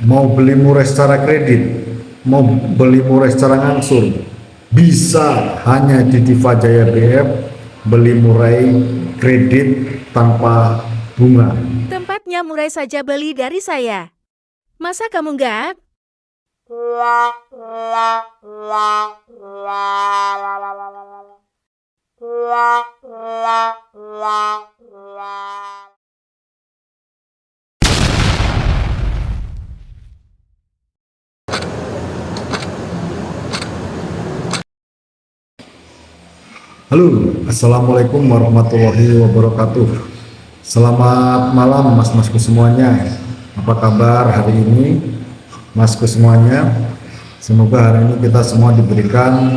Mau beli murah secara kredit, mau beli murah secara ngangsur, bisa hanya di Diva Jaya BF. Beli murah kredit tanpa bunga. Tempatnya murah saja beli dari saya. Masa kamu nggak? Halo, assalamualaikum warahmatullahi wabarakatuh. Selamat malam mas-masku semuanya. Apa kabar hari ini, masku semuanya? Semoga hari ini kita semua diberikan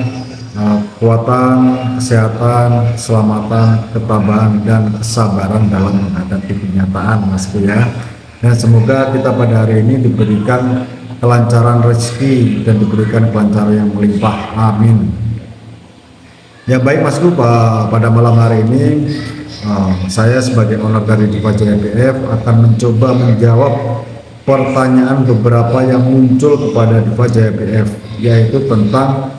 kekuatan, kesehatan, keselamatan, ketabahan, dan kesabaran dalam menghadapi kenyataan, masku ya. Dan semoga kita pada hari ini diberikan kelancaran rezeki dan diberikan kelancaran yang melimpah. Amin. Ya baik masku, pada malam hari ini saya sebagai owner dari Diva Jaya BF akan mencoba menjawab pertanyaan beberapa yang muncul kepada Diva Jaya BF, yaitu tentang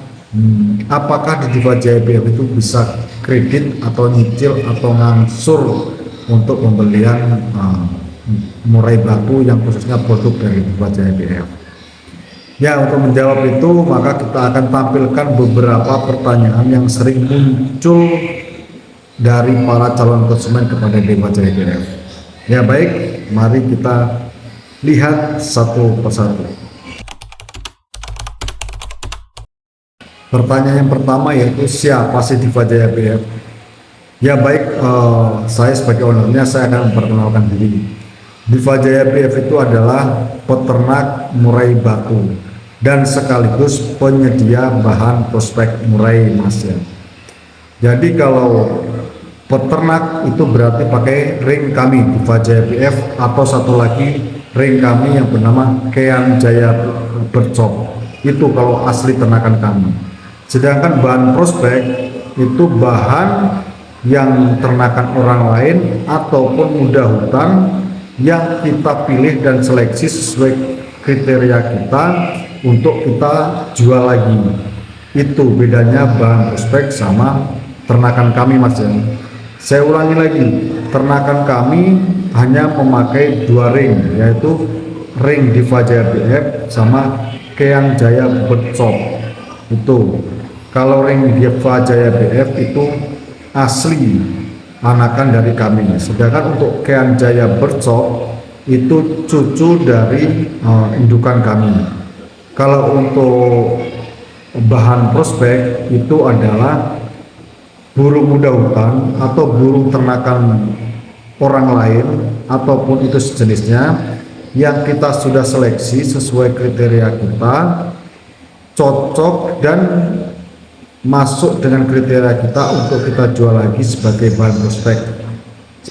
apakah di Diva Jaya BF itu bisa kredit atau nyicil atau ngangsur untuk pembelian murai batu yang khususnya produk dari Diva Jaya BF. Ya, untuk menjawab itu maka kita akan tampilkan beberapa pertanyaan yang sering muncul dari para calon konsumen kepada Diva Jaya BF. Ya baik, mari kita lihat satu persatu. Pertanyaan yang pertama yaitu siapa sih Diva Jaya BF? Ya baik, saya sebagai ownernya saya akan memperkenalkan diri. Diva Jaya BF itu adalah peternak murai batu dan sekaligus penyedia bahan prospek murai, mas ya. Jadi kalau peternak itu berarti pakai ring kami Diva Jaya BF, atau satu lagi ring kami yang bernama Kean Jaya Bercok. Itu kalau asli ternakan kami. Sedangkan bahan prospek itu bahan yang ternakan orang lain ataupun muda hutan yang kita pilih dan seleksi sesuai kriteria kita untuk kita jual lagi. Itu bedanya bahan prospek sama ternakan kami, mas ya. Saya ulangi lagi, ternakan kami hanya memakai dua ring, yaitu ring Diva Jaya BF sama Kean Jaya Bercok. Itu kalau ring Diva Jaya BF itu asli anakan dari kami, sedangkan untuk Kean Jaya Bercok itu cucu dari indukan kami. Kalau untuk bahan prospek itu adalah burung muda hutan atau burung ternakan orang lain ataupun itu sejenisnya yang kita sudah seleksi sesuai kriteria kita, cocok dan masuk dengan kriteria kita untuk kita jual lagi sebagai bahan prospek.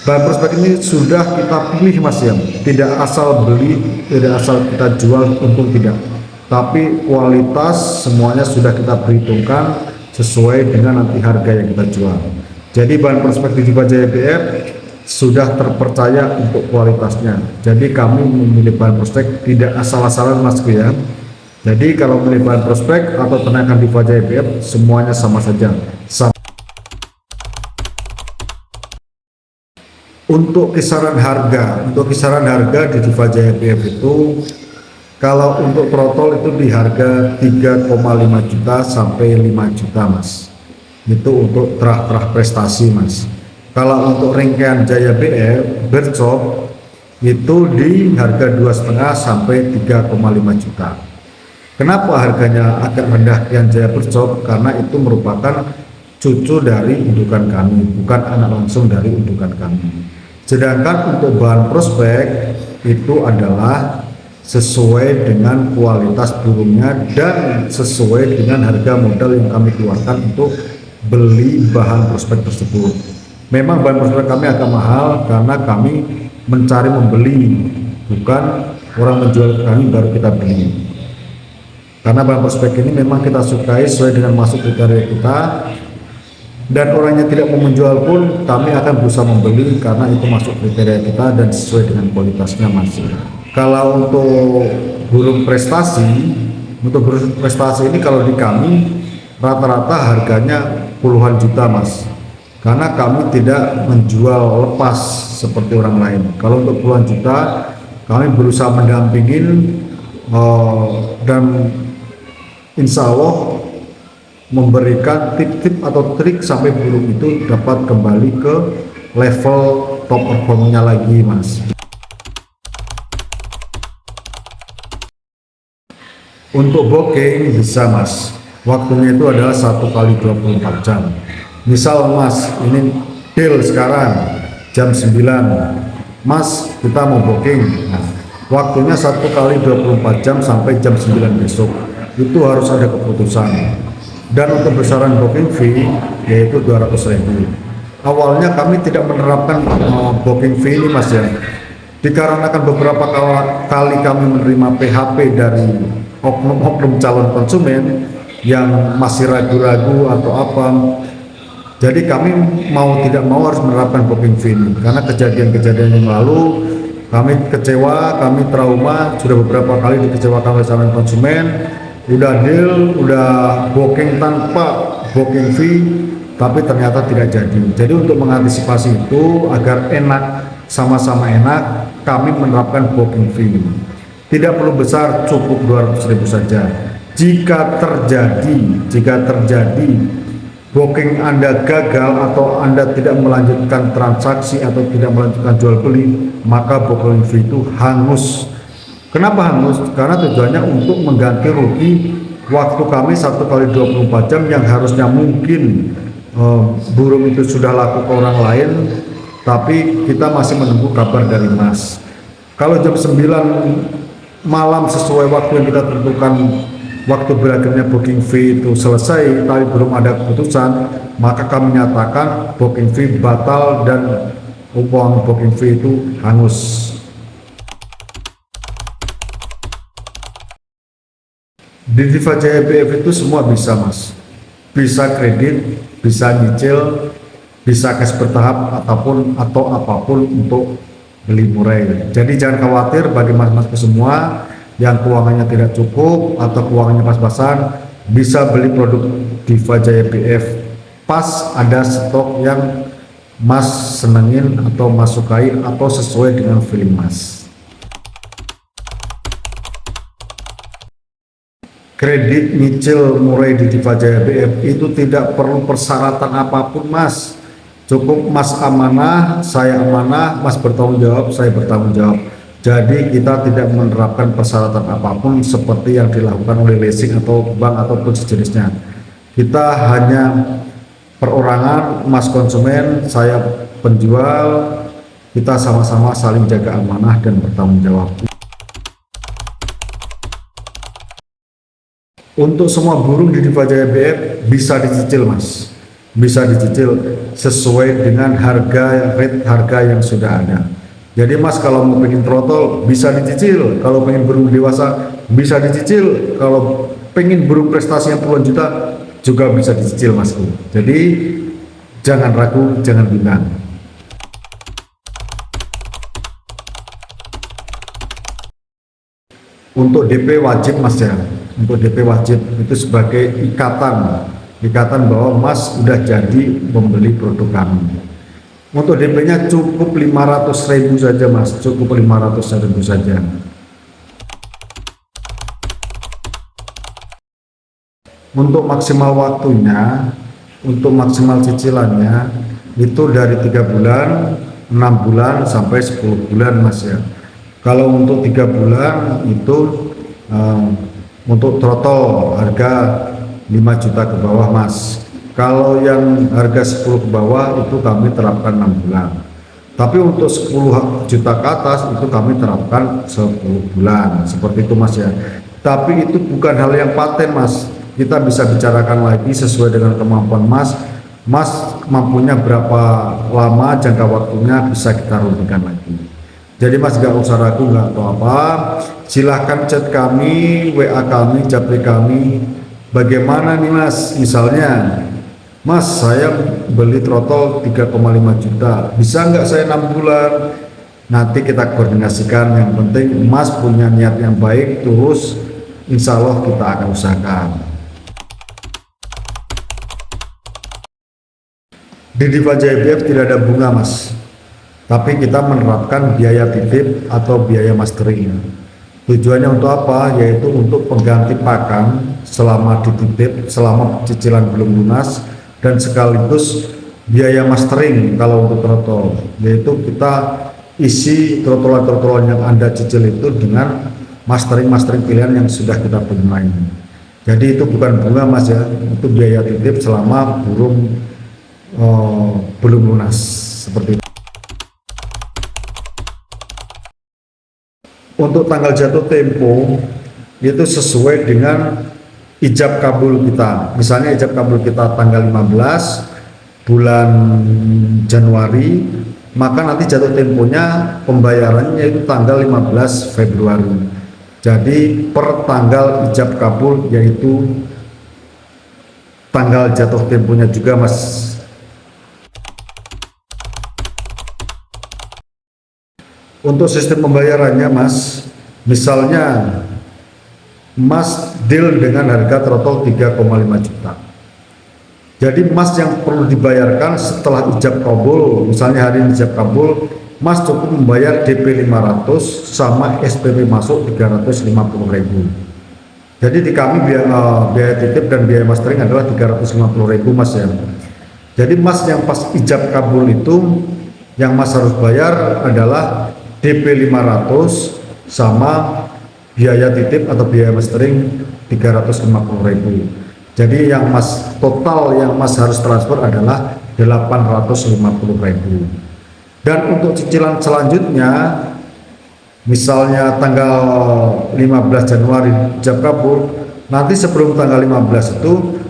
Bahan prospek ini sudah kita pilih, mas ya, tidak asal beli, tidak asal kita jual, untung tidak, tapi kualitas semuanya sudah kita perhitungkan sesuai dengan nanti harga yang kita jual. Jadi bahan prospek di Diva Jaya BF sudah terpercaya untuk kualitasnya. Jadi kami memilih bahan prospek tidak asal-asalan, masku ya. Jadi kalau memilih bahan prospek atau ternakan Diva Jaya BF semuanya sama saja. Untuk kisaran harga di Diva Jaya BF itu, kalau untuk trotol itu di harga 3,5 juta sampai 5 juta, mas. Itu untuk terah-terah prestasi, mas. Kalau untuk ring Kean Jaya BF Bercok itu di harga 2,5 sampai 3,5 juta. Kenapa harganya agak rendah Kean Jaya Bercok? Karena itu merupakan cucu dari indukan kami, bukan anak langsung dari indukan kami. Sedangkan untuk bahan prospek itu adalah sesuai dengan kualitas burungnya dan sesuai dengan harga modal yang kami keluarkan untuk beli bahan prospek tersebut. Memang bahan prospek kami agak mahal karena kami mencari membeli, bukan orang menjual kami baru kita beli. Karena bahan prospek ini memang kita sukai sesuai dengan masuk kriteria kita, dan orangnya tidak mau menjual pun kami akan berusaha membeli karena itu masuk kriteria kita dan sesuai dengan kualitasnya, mas. Kalau untuk burung prestasi, untuk burung prestasi ini kalau di kami rata-rata harganya puluhan juta mas, karena kami tidak menjual lepas seperti orang lain. Kalau untuk puluhan juta kami berusaha mendampingin dan insya Allah memberikan tip-tip atau trik sampai burung itu dapat kembali ke level top performanya lagi mas. Untuk booking bisa mas, waktunya itu adalah 1 kali 24 jam. Misal mas, ini deal sekarang jam 9, mas kita mau booking, nah, waktunya 1 kali 24 jam sampai jam 9 besok, itu harus ada keputusan. Dan untuk besaran booking fee yaitu 200.000. Awalnya kami tidak menerapkan booking fee ini mas ya, dikarenakan beberapa kali kami menerima PHP dari oknum-oknum calon konsumen yang masih ragu-ragu atau apa. Jadi kami mau tidak mau harus menerapkan booking fee ini, karena kejadian-kejadian yang lalu kami kecewa, kami trauma, sudah beberapa kali dikecewakan oleh calon konsumen, udah deal, udah booking tanpa booking fee, tapi ternyata tidak jadi. Jadi untuk mengantisipasi itu agar enak, sama-sama enak, kami menerapkan booking fee ini. Tidak perlu besar, cukup 200.000 saja. Jika terjadi booking Anda gagal atau Anda tidak melanjutkan transaksi atau tidak melanjutkan jual beli, maka booking fee itu hangus. Kenapa hangus? Karena tujuannya untuk mengganti rugi waktu kami 1 kali 24 jam yang harusnya mungkin burung itu sudah laku ke orang lain, tapi kita masih menunggu kabar dari mas. Kalau jam 9 malam sesuai waktu yang kita tentukan, waktu berakhirnya booking fee itu selesai tapi belum ada keputusan, maka kami nyatakan booking fee batal dan uang booking fee itu hangus. Di Diva Jaya BF itu semua bisa mas, bisa kredit, bisa nyicil, bisa cash bertahap atau apapun untuk beli murai. Jadi jangan khawatir bagi mas-masku semua yang keuangannya tidak cukup atau keuangannya pas-pasan, bisa beli produk Diva Jaya BF pas ada stok yang mas senengin atau mas sukai atau sesuai dengan feeling mas. Kredit nyicil murai di Diva Jaya BF itu tidak perlu persyaratan apapun mas, cukup mas amanah, saya amanah, mas bertanggung jawab, saya bertanggung jawab. Jadi kita tidak menerapkan persyaratan apapun seperti yang dilakukan oleh leasing atau bank ataupun sejenisnya. Kita hanya perorangan, mas konsumen, saya penjual, kita sama-sama saling jaga amanah dan bertanggung jawab. Untuk semua burung di Diva Jaya BF bisa dicicil mas, bisa dicicil sesuai dengan harga yang sudah ada. Jadi mas kalau mau pengen trotol bisa dicicil, kalau pengen burung dewasa bisa dicicil, kalau pengen burung prestasi yang puluhan juta juga bisa dicicil masku. Jadi jangan ragu, jangan bimbang. Untuk DP wajib mas ya, untuk DP wajib itu sebagai ikatan bahwa mas udah jadi membeli produk kami. Untuk DP-nya cukup 500.000 saja mas, cukup 500.000 saja. Untuk maksimal waktunya, untuk maksimal cicilannya itu dari 3 bulan, 6 bulan sampai 10 bulan mas ya. Kalau untuk 3 bulan itu untuk trotol harga 5 juta ke bawah mas. Kalau yang harga 10 ke bawah itu kami terapkan 6 bulan. Tapi untuk 10 juta ke atas itu kami terapkan 10 bulan. Seperti itu mas ya. Tapi itu bukan hal yang paten mas. Kita bisa bicarakan lagi sesuai dengan kemampuan mas. Mas mampunya berapa lama jangka waktunya bisa kita runtutkan lagi. Jadi mas gak usah ragu, gak tahu apa. Silahkan chat kami, WA kami, japri kami. Bagaimana nih mas, misalnya mas saya beli trotol 3,5 juta, bisa nggak saya 6 bulan? nanti kita koordinasikan. Yang penting Mas punya niat yang baik, tulus, insya Allah kita akan usahakan. Di Diva JBF tidak ada bunga Mas, tapi kita menerapkan biaya titip atau biaya mastering. Tujuannya untuk apa? Yaitu untuk pengganti pakan selama dititip, selama cicilan belum lunas, dan sekaligus biaya mastering kalau untuk trotol, yaitu kita isi trotolan-trotolan yang Anda cicil itu dengan mastering pilihan yang sudah kita punya. Jadi itu bukan bunga Mas ya, itu biaya titip selama burung belum lunas, seperti itu. Untuk tanggal jatuh tempo itu sesuai dengan ijab kabul kita. Misalnya ijab kabul kita tanggal 15 bulan Januari, maka nanti jatuh temponya pembayarannya itu tanggal 15 Februari. Jadi per tanggal ijab kabul, yaitu tanggal jatuh temponya juga Mas. Untuk sistem pembayarannya Mas, misalnya Mas deal dengan harga trotol 3,5 juta. Jadi Mas yang perlu dibayarkan setelah ijab kabul, misalnya hari ini ijab kabul, Mas cukup membayar DP 500 sama SPP masuk 350.000. Jadi di kami biaya titip dan biaya mastering adalah 350.000 Mas ya. Jadi Mas yang pas ijab kabul itu yang Mas harus bayar adalah DP 500 sama biaya titip atau biaya mastering 350.000. Jadi yang Mas total yang Mas harus transfer adalah 850.000. Dan untuk cicilan selanjutnya, misalnya tanggal 15 Januari ijab kabul, nanti sebelum tanggal 15 itu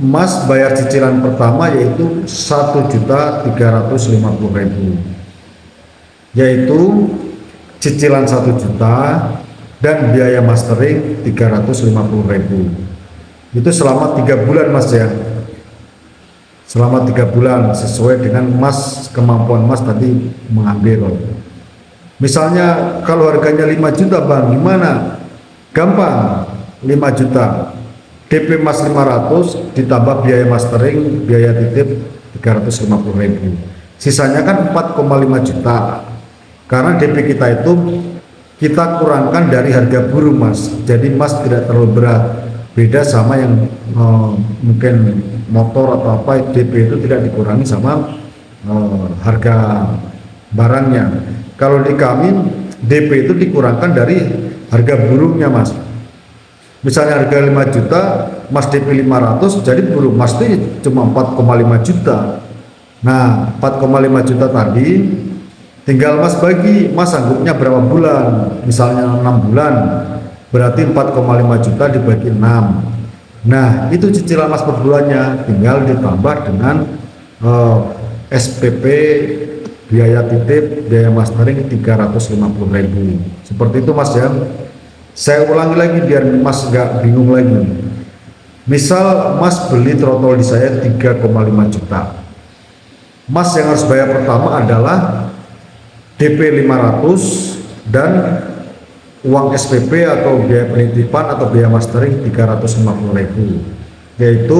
Mas bayar cicilan pertama yaitu 1.350.000. Yaitu cicilan 1 juta dan biaya mastering 350.000. Itu selama 3 bulan Mas ya, selama 3 bulan sesuai dengan Mas, kemampuan Mas tadi mengambil. Misalnya kalau harganya 5 juta Bang, gimana? Gampang, 5 juta DP Mas 500 ditambah biaya mastering, biaya titip 350.000, sisanya kan 4,5 juta. Karena DP kita itu kita kurangkan dari harga burung Mas, jadi Mas tidak terlalu berat. Beda sama yang mungkin motor atau apa, DP itu tidak dikurangi sama harga barangnya. Kalau di kami DP itu dikurangkan dari harga burungnya Mas. Misalnya harga 5 juta, Mas DP 500, jadi burung Mas itu cuma 4,5 juta. Nah 4,5 juta tadi tinggal Mas bagi, Mas sanggupnya berapa bulan, misalnya 6 bulan, berarti 4,5 juta dibagi 6. Nah itu cicilan Mas per bulannya, tinggal ditambah dengan SPP, biaya titip, biaya mastering 350.000. Seperti itu Mas ya. Saya ulangi lagi biar Mas nggak bingung lagi. Misal Mas beli trotol di saya 3,5 juta, Mas yang harus bayar pertama adalah DP 500 dan uang SPP atau biaya penitipan atau biaya mastering 350.000. Yaitu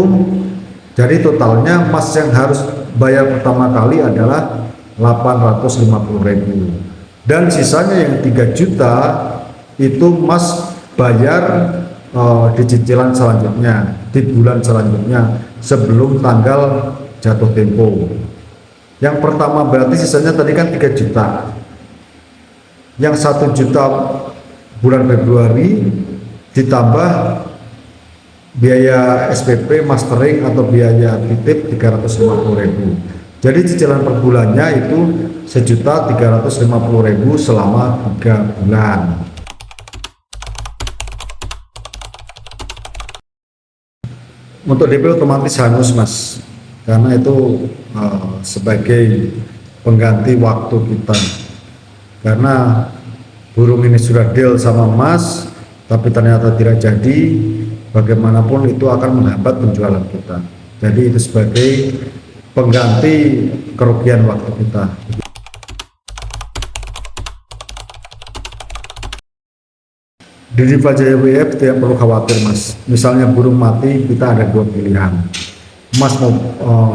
jadi totalnya Mas yang harus bayar pertama kali adalah 850.000. Dan sisanya yang 3 juta itu Mas bayar di cicilan selanjutnya, di bulan selanjutnya sebelum tanggal jatuh tempo. Yang pertama berarti sisanya tadi kan 3 juta. Yang 1 juta bulan Februari ditambah biaya SPP, mastering atau biaya titip 350.000. Jadi cicilan per bulannya itu 1.350.000 selama 3 bulan. Untuk DP otomatis hangus Mas, karena itu sebagai pengganti waktu kita. Karena burung ini sudah deal sama Mas, tapi ternyata tidak jadi, bagaimanapun itu akan menghambat penjualan kita. Jadi itu sebagai pengganti kerugian waktu kita. Di Diva Jaya WF tidak perlu khawatir mas. Misalnya burung mati, kita ada dua pilihan. Mas mau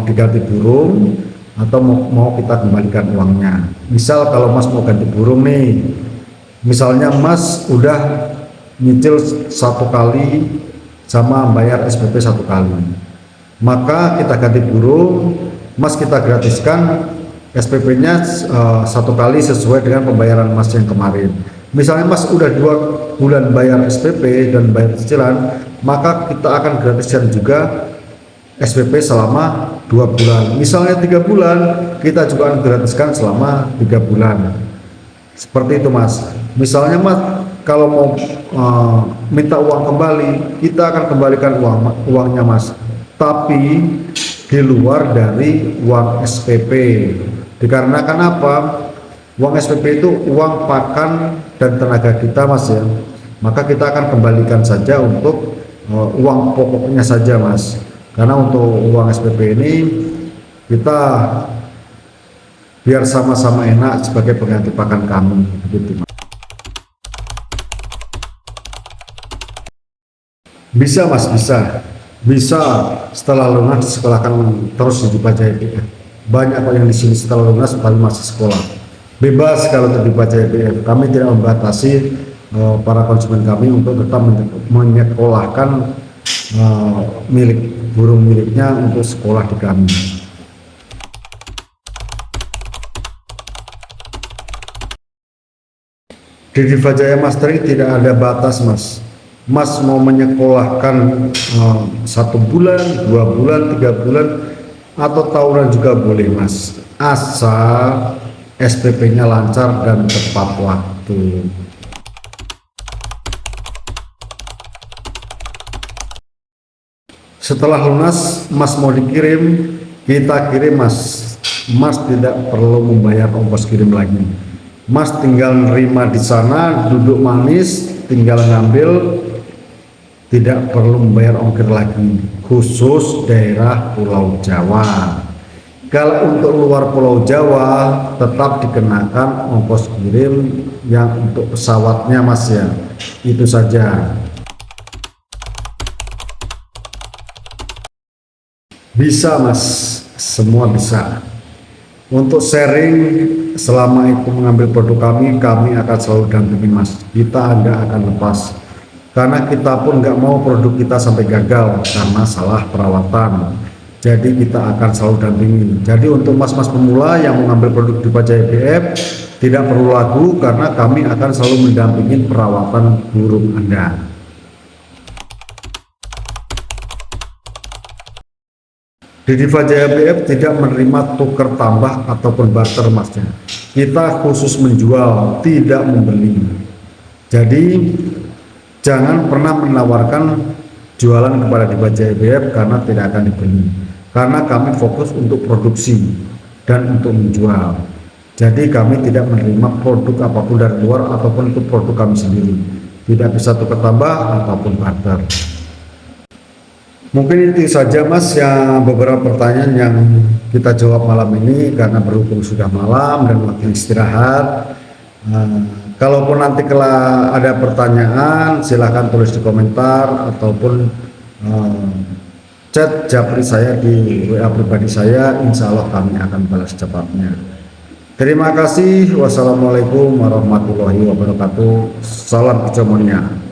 diganti burung atau mau kita kembalikan uangnya. Misal kalau mas mau ganti burung nih, misalnya mas udah nyicil 1 kali sama bayar SPP 1 kali, maka kita ganti burung, mas kita gratiskan SPP-nya 1 kali sesuai dengan pembayaran mas yang kemarin. Misalnya mas udah 2 bulan bayar SPP dan bayar cicilan, maka kita akan gratiskan juga SPP selama 2 bulan. Misalnya 3 bulan, kita juga akan gratiskan selama 3 bulan. Seperti itu mas. Misalnya mas kalau mau minta uang kembali, kita akan kembalikan uangnya mas, tapi di luar dari uang SPP. Dikarenakan apa? Uang SPP itu uang pakan dan tenaga kita mas ya, maka kita akan kembalikan saja untuk uang pokoknya saja mas, karena untuk uang SPP ini kita biar sama-sama enak sebagai pengganti pakan kami begitu mas. Bisa mas, bisa setelah lunas disekolahkan terus di Diva Jaya BF. Banyak kok yang di sini setelah lunas tapi masih sekolah. Bebas kalau untuk Diva Jaya BF. Kami tidak membatasi para konsumen kami untuk tetap menyekolahkan burung miliknya untuk sekolah di kami. Di Diva Jaya Mastering tidak ada batas mas. Mas mau menyekolahkan 1 bulan, 2 bulan, 3 bulan, atau tahunan juga boleh mas, asal SPP-nya lancar dan tepat waktu. Setelah lunas mas mau dikirim, kita kirim mas. Mas tidak perlu membayar ongkos kirim lagi. Mas tinggal nerima di sana, duduk manis, tinggal ngambil, tidak perlu membayar ongkir lagi, khusus daerah Pulau Jawa. Kalau untuk luar Pulau Jawa tetap dikenakan ongkos kirim yang untuk pesawatnya mas ya, itu saja. Bisa mas, semua bisa. Untuk sharing selama itu mengambil produk kami akan selalu dampingin mas. Kita nggak akan lepas, karena kita pun nggak mau produk kita sampai gagal karena salah perawatan. Jadi kita akan selalu dampingi. Jadi untuk mas-mas pemula yang mengambil produk Diva Jaya BF tidak perlu ragu, karena kami akan selalu mendampingi perawatan burung Anda. Di Diva Jaya BF tidak menerima tukar tambah ataupun barter masnya. Kita khusus menjual, tidak membeli. Jadi jangan pernah menawarkan jualan kepada Diva Jaya BF karena tidak akan dibeli. Karena kami fokus untuk produksi dan untuk menjual. Jadi kami tidak menerima produk apapun dari luar ataupun itu produk kami sendiri. Tidak bisa tukar tambah ataupun barter. Mungkin itu saja mas yang beberapa pertanyaan yang kita jawab malam ini, karena berhubung sudah malam dan waktu istirahat. Kalaupun nanti kalau ada pertanyaan silahkan tulis di komentar ataupun chat japri saya di WA pribadi saya, insya Allah kami akan balas cepatnya. Terima kasih. Wassalamualaikum warahmatullahi wabarakatuh. Salam kecomonia.